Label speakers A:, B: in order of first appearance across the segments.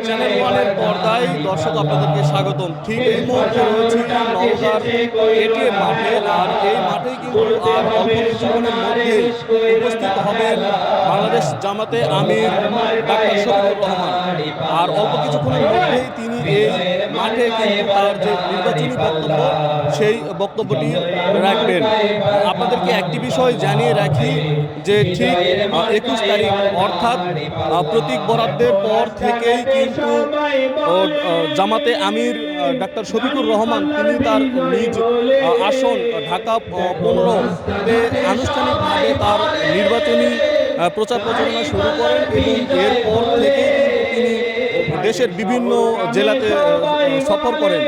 A: Channel ওয়ানের পর্দায় দর্শক আপনাদেরকে স্বাগতম। ঠিক এই মুহূর্তে রয়েছি নওগাঁর এটিএম মাঠে, আর এই মাঠেই কিন্তু আর অল্প কিছুক্ষণের মধ্যেই উপস্থিত হবেন বাংলাদেশ জামাতে আমির ডাক্তার শফিকুর রহমান। আর অল্প কিছুক্ষণের মধ্যেই তিনি এই মাঠে কিন্তু তার যে নির্বাচনী বক্তব্য সেই বক্তব্যটি রাখবেন। আপনাদেরকে একটি বিষয় জানিয়ে রাখি যে ঠিক 21 তারিখ অর্থাৎ প্রতীক বরাদ্দের পর থেকেই কিন্তু জামাতে আমির ডাক্তার শফিকুর রহমান তিনি তার নিজ আসন ঢাকা 15-তে আনুষ্ঠানিকভাবে তার নির্বাচনী প্রচার প্রচারণা শুরু করেন এবং এরপর থেকেই কিন্তু তিনি দেশের বিভিন্ন জেলাতে সফর করেন।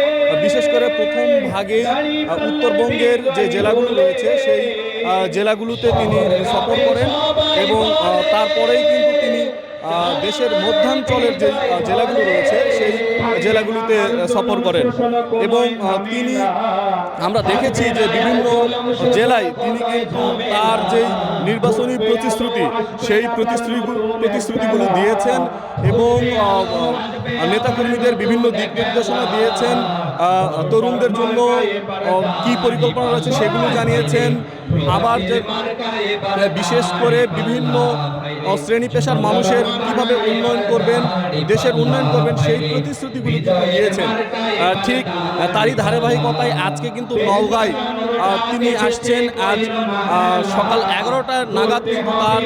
A: বিশেষ করে প্রথম ভাগে উত্তরবঙ্গের যে জেলাগুলো রয়েছে সেই জেলাগুলোতে তিনি সফর করেন এবং তারপরেই কিন্তু তিনি দেশের মধ্যাঞ্চলের যে জেলাগুলো রয়েছে সেই জেলাগুলিতে সফর করেন এবং তিনি আমরা দেখেছি যে বিভিন্ন জেলায় তিনি কিন্তু তার যেই নির্বাচনী প্রতিশ্রুতি সেই প্রতিশ্রুতিগুলো দিয়েছেন এবং নেতাকর্মীদের বিভিন্ন দিক নির্দেশনা দিয়েছেন। তরুণদের জন্য কি পরিকল্পনা রয়েছে সেগুলো জানিয়েছেন। আবার যে বিশেষ করে বিভিন্ন শ্রেণী পেশার মানুষের কিভাবে উন্নয়ন করবেন, দেশের উন্নয়ন করবেন সেই প্রতিশ্রুতিগুলো কিন্তু দিয়েছেন। ঠিক তারই ধারাবাহিকতায় আজকে কিন্তু নওগাঁয় তিনি আসছেন। আজ সকাল 11টা নাগাদ কিন্তু তার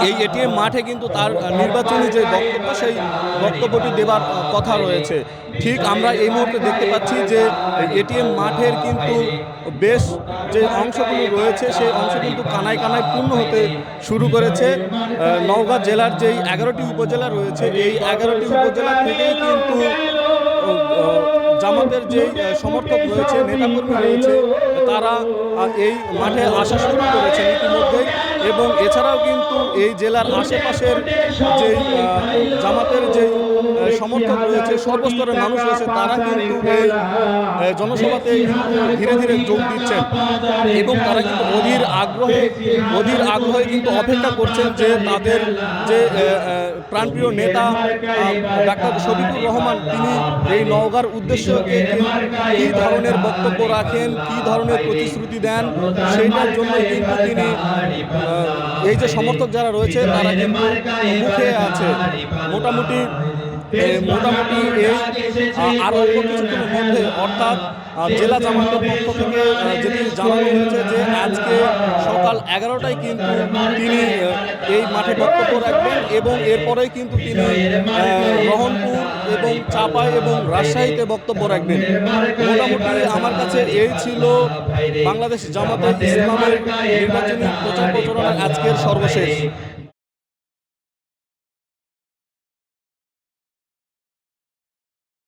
A: এই এটিএম মাঠে কিন্তু তার নির্বাচনী যে বক্তব্য সেই বক্তব্যটি দেবার কথা রয়েছে। ঠিক আমরা এই মুহূর্তে দেখতে পাচ্ছি যে এটিএম মাঠের কিন্তু বেশ যে অংশগুলো রয়েছে সেই অংশ কিন্তু কানায় কানায় পূর্ণ হতে শুরু করেছে। নওগাঁ জেলার যেই 11টি উপজেলা রয়েছে এই 11টি উপজেলা থেকেই কিন্তু জামাতের যে সমর্থক রয়েছে, নেতাকর্মী রয়েছে, তারা এই মাঠে আসা শুরু করেছেন ইতিমধ্যেই এবং এছাড়াও কিন্তু এই জেলার আশেপাশের যে জামাতের যে সমর্থক রয়েছে, সর্বস্তরের মানুষ রয়েছে, তারা কিন্তু এই জনসভাতে ধীরে ধীরে যোগ দিচ্ছেন এবং তারা কিন্তু অধীর আগ্রহে কিন্তু অপেক্ষা করছেন যে তাদের যে প্রাণপ্রিয় নেতা ডাক্তার শফিকুর রহমান তিনি এই নওগাঁর উদ্দেশ্যে কী ধরনের বক্তব্য রাখেন, কী ধরনের প্রতিশ্রুতি দেন, সেইটার জন্য কিন্তু তিনি এই যে সমর্থক যারা রয়েছে তারা কিন্তু মুখে আছে। মোটামুটি এই আর অল্প কিছুক্ষণের মধ্যে অর্থাৎ জেলা জামাতের পক্ষ থেকে যেটি জানানো হয়েছে যে আজকে সকাল 11টায় কিন্তু তিনি এই মাঠে বক্তব্য রাখবেন এবং এরপরেই কিন্তু তিনি রহনপুর এবং চাঁপাই এবং রাজশাহীতে বক্তব্য রাখবেন। মোটামুটি আমার কাছে এই ছিল বাংলাদেশ জামাতে ইসলামের নির্বাচনী প্রচার প্রচারণার আজকের সর্বশেষ।